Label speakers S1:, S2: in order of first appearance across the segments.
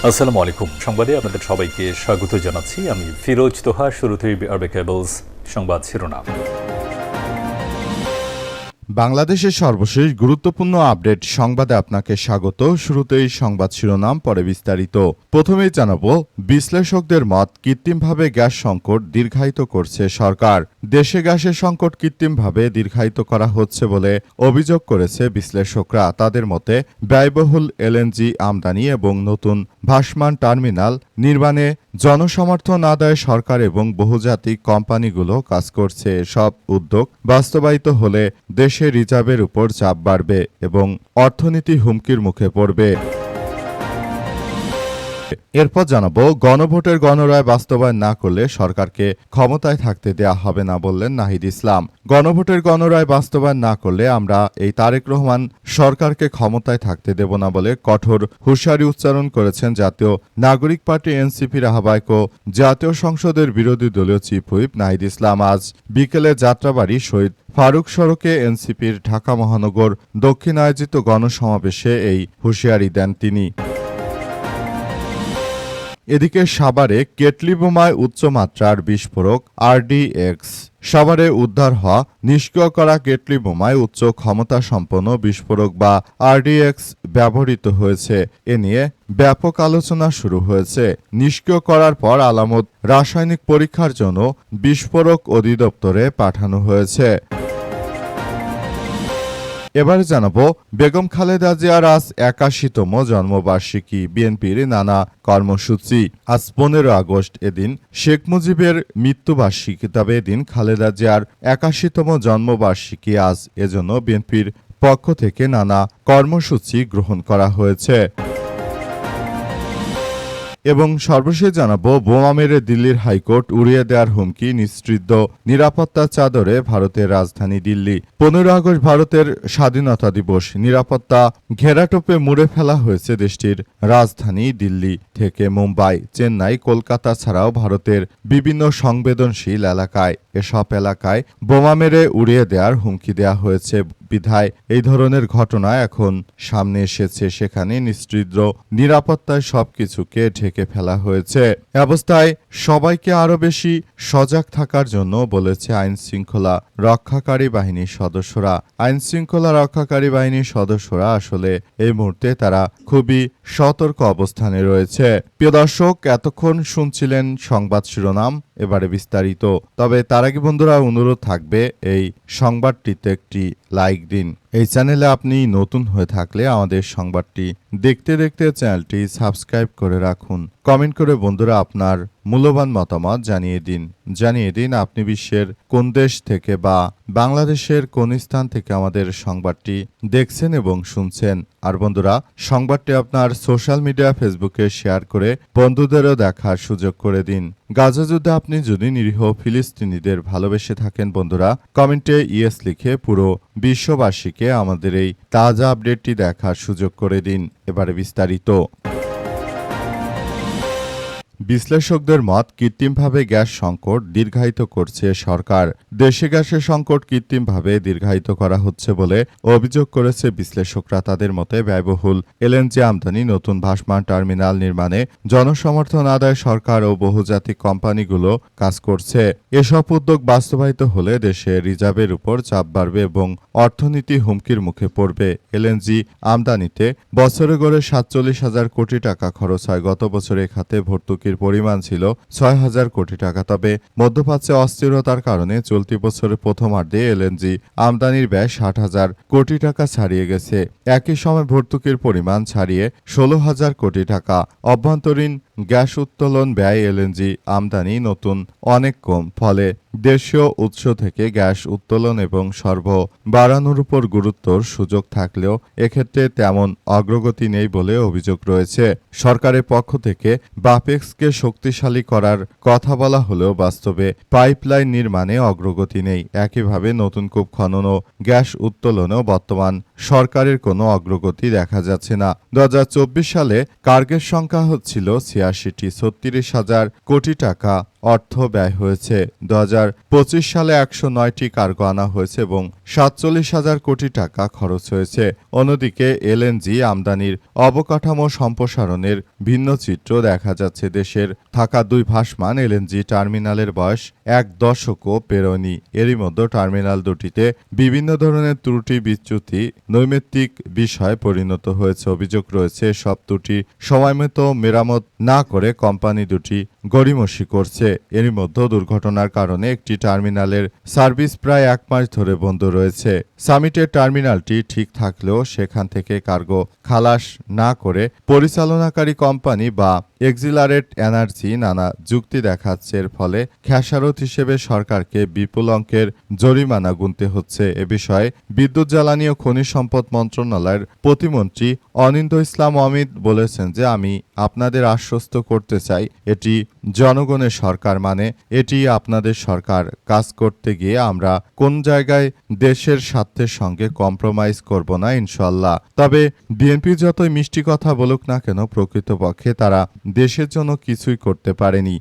S1: আসসালামু আলাইকুম। সংবাদে আপনাদের সবাইকে স্বাগত জানাচ্ছি। আমি ফিরোজ তোহা। শুরুতেই আরবে কেবলস সংবাদ শিরোনাম।
S2: বাংলাদেশের সর্বশেষ গুরুত্বপূর্ণ আপডেট সংবাদে আপনাকে স্বাগত। শুরুতেই সংবাদ শিরোনাম, পরে বিস্তারিত। প্রথমেই জানাবো, বিশ্লেষকদের মত, কৃত্রিমভাবে গ্যাস সংকট দীর্ঘায়িত করছে সরকার। দেশে গ্যাসের সংকট কৃত্রিমভাবে দীর্ঘায়িত করা হচ্ছে বলে অভিযোগ করেছে বিশ্লেষকরা। তাদের মতে, ব্যয়বহুল এলএনজি আমদানি এবং নতুন ভাসমান টার্মিনাল নির্মাণে জনসমর্থন আদায়ে সরকার এবং বহুজাতিক কোম্পানিগুলো কাজ করছে। এসব উদ্যোগ বাস্তবায়িত হলে দেশে রিজার্ভের উপর চাপ বাড়বে এবং অর্থনীতি হুমকির মুখে পড়বে। এরপর জানাবো, গণভোটের গণরায় বাস্তবায়ন না করলে সরকারকে ক্ষমতায় থাকতে দেয়া হবে না বললেন নাহিদ ইসলাম। গণভোটের গণরায় বাস্তবায়ন না করলে আমরা এই তারেক রহমান সরকারকে ক্ষমতায় থাকতে দেব না বলে কঠোর হুঁশিয়ারি উচ্চারণ করেছেন জাতীয় নাগরিক পার্টি এনসিপির আহ্বায়ক ও জাতীয় সংসদের বিরোধী দলীয় চিফ হুইপ নাহিদ ইসলাম। আজ বিকেলে যাত্রাবাড়ি শহীদ ফারুক সড়কে এনসিপির ঢাকা মহানগর দক্ষিণ আয়োজিত গণসমাবেশে এই হুঁশিয়ারি দেন তিনি। এদিকে সাভারে কেটলি বোমায় উচ্চমাত্রার বিস্ফোরক RDX। সাভারে উদ্ধার হওয়া নিষ্ক্রিয় করা কেটলি বোমায় উচ্চ ক্ষমতা সম্পন্ন বিস্ফোরক বা RDX ব্যবহৃত হয়েছে। এ নিয়ে ব্যাপক আলোচনা শুরু হয়েছে। নিষ্ক্রিয় করার পর আলামত রাসায়নিক পরীক্ষার জন্য বিস্ফোরক অধিদপ্তরে পাঠানো হয়েছে। এবারে জানাবো, বেগম খালেদা জিয়ার আজ ৮১তম জন্মবার্ষিকী। বিএনপির নানা কর্মসূচি। আজ ১৫ আগস্ট, এদিন শেখ মুজিবের মৃত্যুবার্ষিকী। তবে এদিন খালেদা জিয়ার ৮১তম জন্মবার্ষিকী। আজ এজন্য বিএনপির পক্ষ থেকে নানা কর্মসূচি গ্রহণ করা হয়েছে। এবং সর্বশেষ জানাবো, বোমা মেরে দিল্লির হাইকোর্ট উড়িয়ে দেওয়ার হুমকি, নিশ্চিদ্র নিরাপত্তার চাদরে ভারতের রাজধানী দিল্লি। ১৫ আগস্ট ভারতের স্বাধীনতা দিবস। নিরাপত্তা ঘেরাটোপে মুড়ে ফেলা হয়েছে দেশটির রাজধানী দিল্লি থেকে মুম্বাই, চেন্নাই, কলকাতা ছাড়াও ভারতের বিভিন্ন সংবেদনশীল এলাকায়। এসব এলাকায় বোমা মেরে উড়িয়ে দেওয়ার হুমকি দেওয়া হয়েছে বিধায় এই ধরনের ঘটনা এখন সামনে এসেছে। সেখানে নিশ্চিদ্র নিরাপত্তায় সবকিছুকে ঢেকে ফেলা হয়েছে। অবস্থায় সবাইকে আরও বেশি সজাগ থাকার জন্য বলেছে আইন শৃঙ্খলা রক্ষাকারী বাহিনীর সদস্যরা। আইন শৃঙ্খলা রক্ষাকারী বাহিনীর সদস্যরা আসলে এই মুহূর্তে তারা খুবই সতর্ক অবস্থানে রয়েছে। প্রিয় দর্শক, এতক্ষণ শুনছিলেন সংবাদ শিরোনাম, এবারে বিস্তারিত। তবে তার আগে বন্ধুরা, অনুরোধ থাকবে এই সংবাদটিতে একটি লাইক দিন। এই চ্যানেলে আপনি নতুন হয়ে থাকলে আমাদের সংবাদটি দেখতে দেখতে চ্যানেলটি সাবস্ক্রাইব করে রাখুন। কমেন্ট করে বন্ধুরা আপনার মূল্যবান মতামত জানিয়ে দিন আপনি বিশ্বের কোন দেশ থেকে বা বাংলাদেশের কোন স্থান থেকে আমাদের সংবাদটি দেখছেন এবং শুনছেন। আর বন্ধুরা, সংবাদটি আপনার সোশ্যাল মিডিয়া ফেসবুকে শেয়ার করে বন্ধুদেরও দেখার সুযোগ করে দিন। গাজা যুদ্ধে আপনি যদি নিরীহ ফিলিস্তিনিদের ভালোবেসে থাকেন বন্ধুরা, কমেন্টে ইয়েস লিখে পুরো বিশ্ববাসীকে আমাদের এই তাজা আপডেটটি দেখার সুযোগ করে দিন। এবারে বিস্তারিত। বিশ্লেষকদের মত, কৃত্রিমভাবে গ্যাস সংকট দীর্ঘায়িত করছে সরকার। দেশে গ্যাসের সংকট কৃত্রিমভাবে দীর্ঘায়িত করা হচ্ছে বলে অভিযোগ করেছে বিশ্লেষকরা। তাদের মতে, ব্যয়বহুল এলএনজি আমদানি, নতুন ভাসমান টার্মিনাল নির্মাণে জনসমর্থন আদায়ে সরকার ও বহুজাতিক কোম্পানিগুলো কাজ করছে। এসব উদ্যোগ বাস্তবায়িত হলে দেশে রিজার্ভের উপর চাপ বাড়বে এবং অর্থনীতি হুমকির মুখে পড়বে। এলএনজি আমদানিতে বছরে গড়ে ৪৭,০০০ কোটি টাকা খরচ হয়। গত বছরে খাতে ভর্তুকির পরিমাণ ছিল ৬,০০০ কোটি টাকা। তবে মধ্যপ্রাচ্যে অস্থিরতার কারণে চলতি বছরের প্রথমার্ধে এলএনজি আমদানির ব্যয় ৬০,০০০ কোটি টাকা ছাড়িয়ে গেছে। একই সময় ভর্তুকির পরিমাণ ছাড়িয়ে ১৬,০০০ কোটি টাকা। অভ্যন্তরীণ গ্যাস উত্তোলন ব্যয় এলএনজি আমদানি নতুন অনেক কম। ফলে দেশীয় উৎস থেকে গ্যাস উত্তোলন এবং সরবরাহ বাড়ানোর উপর গুরুত্বর সুযোগ থাকলেও এক্ষেত্রে তেমন অগ্রগতি নেই বলে অভিযোগ রয়েছে। সরকারের পক্ষ থেকে বাপেক্সকে শক্তিশালী করার কথা বলা হলেও বাস্তবে পাইপলাইন নির্মাণে অগ্রগতি নেই। একইভাবে নতুন কূপ খনন ও গ্যাস উত্তোলনেও বর্তমান সরকারের কোনো অগ্রগতি দেখা যাচ্ছে না। ২০২৪ সালে কার্গের সংখ্যা ছিল ৮৬টি, ৩৬,০০০ কোটি টাকা অর্থ ব্যয় হয়েছে। 2025 সালে 109টি কার্গো আনা হয়েছে এবং 47,000 কোটি টাকা খরচ হয়েছে। অন্যদিকে এলএনজি আমদানির অবকাঠামো সম্প্রসারণের ভিন্ন চিত্র দেখা যাচ্ছে। দেশের থাকা 2 ভাসমান এলএনজি টার্মিনালের বয়স 1 দশকও পেরোয়নি। এরই মধ্যে টার্মিনাল দুটিতে বিভিন্ন ধরনের ত্রুটি বিচ্যুতি নৈমিত্তিক বিষয় পরিণত হয়েছে। অভিযোগ রয়েছে সব ত্রুটি সময়মতো মেরামত না করে কোম্পানি দুটি গড়িমসি করছে। এরই মধ্যে দুর্ঘটনার কারণে একটি টার্মিনালের সার্ভিস প্রায় 1 মাস ধরে বন্ধ রয়েছে। সামিটের টার্মিনালটি ঠিক থাকলেও সেখান থেকে কার্গো খালাস না করে পরিচালনাকারী কোম্পানি বা এক্সিলারেট এনার্জি নানা যুক্তি দেখাচ্ছে। এর ফলে খেসারত হিসেবে সরকারকে বিপুল অঙ্কের জরিমানা গুনতে হচ্ছে। এ বিষয়ে বিদ্যুৎ জ্বালানি ও খনিজ সম্পদ মন্ত্রণালয়ের প্রতিমন্ত্রী অনিন্দ্য ইসলাম অমিত বলেছেন যে আমি আপনাদের আশ্বস্ত করতে চাই এটি জনগণের সরকার, মানে এটি আপনাদের সরকার। কাজ করতে গিয়ে আমরা কোন জায়গায় দেশের স্বার্থের সঙ্গে কম্প্রোমাইজ করব না ইনশাল্লাহ। তবে বিএনপি যতই মিষ্টি কথা বলুক না কেন, প্রকৃতপক্ষে তারা দেশের জন্য কিছুই করতে পারেনি।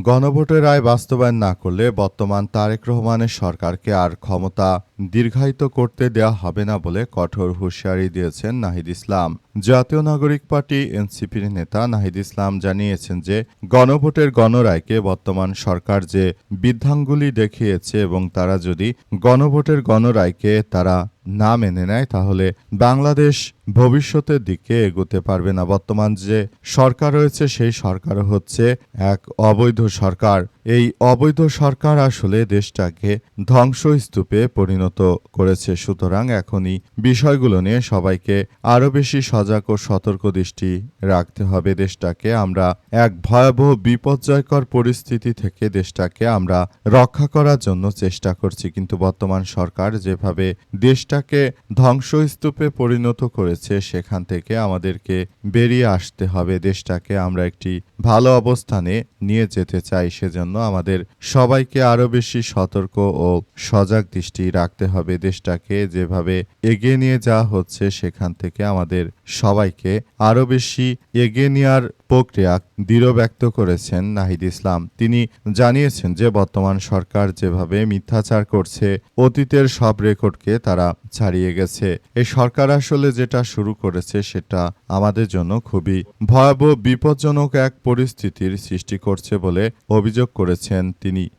S2: গণভোটের রায় বাস্তবায়ন না করলে বর্তমান তারেক রহমানের সরকারকে আর ক্ষমতা দীর্ঘায়িত করতে দেওয়া হবে না বলে কঠোর হুঁশিয়ারি দিয়েছেন নাহিদ ইসলাম। জাতীয় নাগরিক পার্টি এনসিপির নেতা নাহিদ ইসলাম জানিয়েছেন যে গণভোটের গণরায়কে বর্তমান সরকার যে বৃদ্ধাঙ্গুলি দেখিয়েছে এবং তারা যদি গণভোটের গণরায়কে তারা না মেনে নেয় তাহলে বাংলাদেশ ভবিষ্যতের দিকে এগোতে পারবে না। বর্তমান যে সরকার রয়েছে সেই সরকার হচ্ছে এক অবৈধ সরকার। এই অবৈধ সরকার আসলে দেশটাকে ধ্বংসস্তূপে পরিণত করেছে। সুতরাং এখনই বিষয়গুলো নিয়ে সবাইকে আরও বেশি সজাগ ও সতর্ক দৃষ্টি রাখতে হবে। দেশটাকে আমরা এক ভয়াবহ বিপর্যয়কর পরিস্থিতি থেকে দেশটাকে আমরা রক্ষা করার জন্য চেষ্টা করছি, কিন্তু বর্তমান সরকার যেভাবে দেশটাকে ধ্বংসস্তূপে পরিণত করেছে সেখান থেকে আমাদেরকে বেরিয়ে আসতে হবে। দেশটাকে আমরা একটি ভালো অবস্থানে নিয়ে যেতে চাই, সেজন্য আমাদের সবাইকে আরও বেশি সতর্ক ও সজাগ দৃষ্টি রাখতে হবে। দেশটাকে যেভাবে এগিয়ে নিয়ে যাওয়া হচ্ছে সেখান থেকে আমাদের সবাইকে আরও বেশি এগিয়ে নেওয়ার প্রক্রিয়া দৃঢ় ব্যক্ত করেছেন নাহিদ ইসলাম। তিনি জানিয়েছেন যে বর্তমান সরকার যেভাবে মিথ্যাচার করছে, অতীতের সব রেকর্ডকে তারা ছাড়িয়ে গেছে। এই সরকার আসলে যেটা শুরু করেছে সেটা আমাদের জন্য খুবই ভয়াবহ বিপজ্জনক এক পরিস্থিতির সৃষ্টি করছে বলে অভিযোগ করেছেন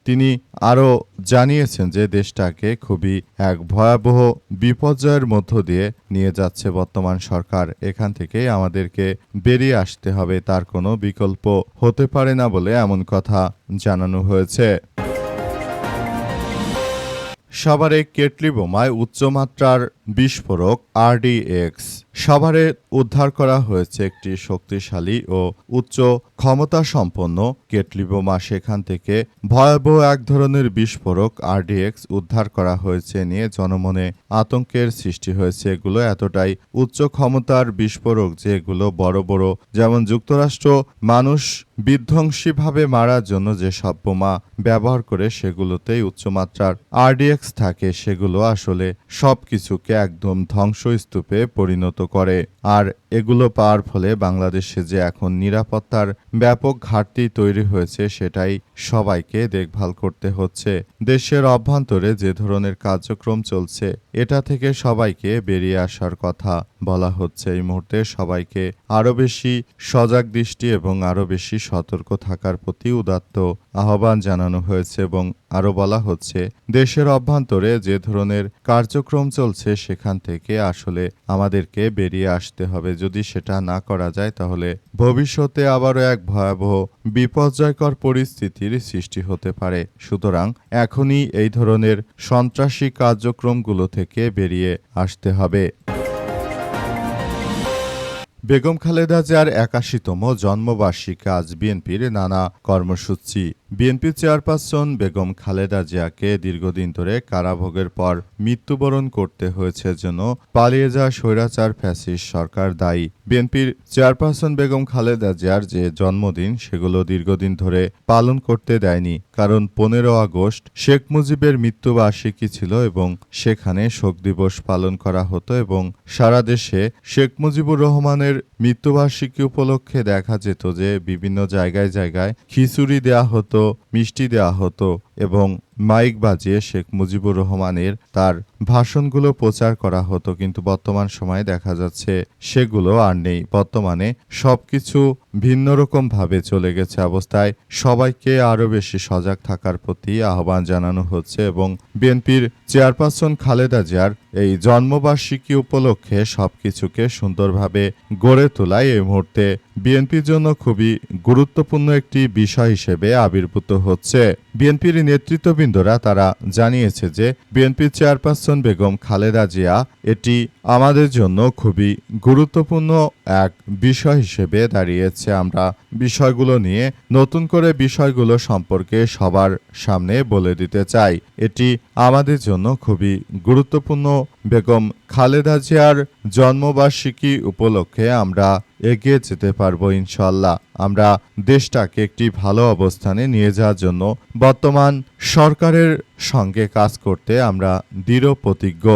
S2: তিনি আরও জানিয়েছেন যে দেশটাকে খুবই এক ভয়াবহ বিপর্যয়ের মধ্য দিয়ে নিয়ে যাচ্ছে বর্তমান সরকার। এখান থেকে আমাদেরকে বেরিয়ে আসতে হবে, তার কোনো বিকল্প হতে পারে না বলে এমন কথা জানানো হয়েছে। সাভারে কেটলি বোমায় উচ্চমাত্রার বিস্ফোরক RDX। সাভারে উদ্ধার করা হয়েছে একটি শক্তিশালী ও উচ্চ ক্ষমতা সম্পন্ন কেটলি বোমা। সেখান থেকে ভয়াবহ এক ধরনের বিস্ফোরক RDX উদ্ধার করা হয়েছে নিয়ে জনমনে আতঙ্কের সৃষ্টি হয়েছে। এগুলো এতটাই উচ্চ ক্ষমতার বিস্ফোরক যে এগুলো বড় বড়, যেমন যুক্তরাষ্ট্র মানুষ বিধ্বংসীভাবে মারার জন্য যে সব বোমা ব্যবহার করে সেগুলোতেই উচ্চমাত্রার RDX থাকে, সেগুলো আসলে সবকিছুকে একদম ধ্বংসস্তূপে পরিণত করে। আর এগুলো পাওয়ার ফলে বাংলাদেশে যে এখন নিরাপত্তার ব্যাপক ঘাটতি তৈরি হয়েছে সেটাই সবাইকে দেখভাল করতে হচ্ছে। দেশের অভ্যন্তরে যে ধরনের কার্যক্রম চলছে এটা থেকে সবাইকে বেরিয়ে আসার কথা বলা হচ্ছে। এই মুহূর্তে সবাইকে আরও বেশি সজাগ দৃষ্টি এবং আরও বেশি সতর্ক থাকার প্রতি উদাত্ত আহ্বান জানানো হয়েছে এবং আরও বলা হচ্ছে দেশের অভ্যন্তরে যে ধরনের কার্যক্রম চলছে সেখান থেকে আসলে আমাদেরকে বেরিয়ে আসতে হবে। যদি সেটা না করা যায় তাহলে ভবিষ্যতে আবারও এক ভয়াবহ বিপর্যয়কর পরিস্থিতির সৃষ্টি হতে পারে। সুতরাং এখনই এই ধরনের সন্ত্রাসী কার্যক্রমগুলো থেকে বেরিয়ে আসতে হবে। বেগম খালেদা জিয়ার ৮১তম জন্মবার্ষিকী আজ বিএনপির নানা কর্মসূচি। বিএনপি চেয়ারপারসন বেগম খালেদা জিয়াকে দীর্ঘদিন ধরে কারাভোগের পর মৃত্যুবরণ করতে হয়েছে জন্য পালিয়ে যাওয়া স্বৈরাচার ফ্যাসিস্ট সরকার দায়ী। বিএনপির চেয়ারপারসন বেগম খালেদা জিয়ার যে জন্মদিন সেগুলো দীর্ঘদিন ধরে পালন করতে দেয়নি, কারণ 15 আগস্ট শেখ মুজিবের মৃত্যুবার্ষিকী ছিল এবং সেখানে শোক দিবস পালন করা হতো এবং সারা দেশে শেখ মুজিবুর রহমানের মৃত্যুবার্ষিকী উপলক্ষে দেখা যেত যে বিভিন্ন জায়গায় জায়গায় খিচুড়ি দেয়া হতো, মিষ্টি দেওয়া হতো এবং মাইক বাজিয়ে শেখ মুজিবুর রহমানের তার ভাষণগুলো প্রচার করা হতো। কিন্তু বর্তমান সময়ে দেখা যাচ্ছে সেগুলো আর নেই। বর্তমানে সবকিছু ভিন্ন রকম ভাবে চলে গেছে অবস্থায় সবাইকে আরও বেশি সজাগ থাকার প্রতি আহ্বান জানানো হচ্ছে এবং বিএনপির চেয়ারপারসন খালেদা জিয়ার এই জন্মবার্ষিকী উপলক্ষে সবকিছুকে সুন্দরভাবে গড়ে তোলায় এই মুহূর্তে বিএনপির জন্য খুবই গুরুত্বপূর্ণ একটি বিষয় হিসেবে আবির্ভূত হচ্ছে। বিএনপির নেতৃত্ববৃন্দরা তারা জানিয়েছে যে বিএনপির চেয়ারপারসন বেগম খালেদা জিয়া এটি আমাদের জন্য খুবই গুরুত্বপূর্ণ এক বিষয় হিসেবে দাঁড়িয়েছে। আমরা বিষয়গুলো নিয়ে নতুন করে বিষয়গুলো সম্পর্কে সবার সামনে বলে দিতে চাই। এটি আমাদের জন্য খুবই গুরুত্বপূর্ণ। বেগম খালেদা জিয়ার জন্মবার্ষিকী উপলক্ষে আমরা এগিয়ে যেতে পারবো ইনশাল্লাহ। আমরা দেশটাকে একটি ভালো অবস্থানে নিয়ে যাওয়ার জন্য বর্তমান সরকারের সঙ্গে কাজ করতে আমরা দৃঢ় প্রতিজ্ঞ।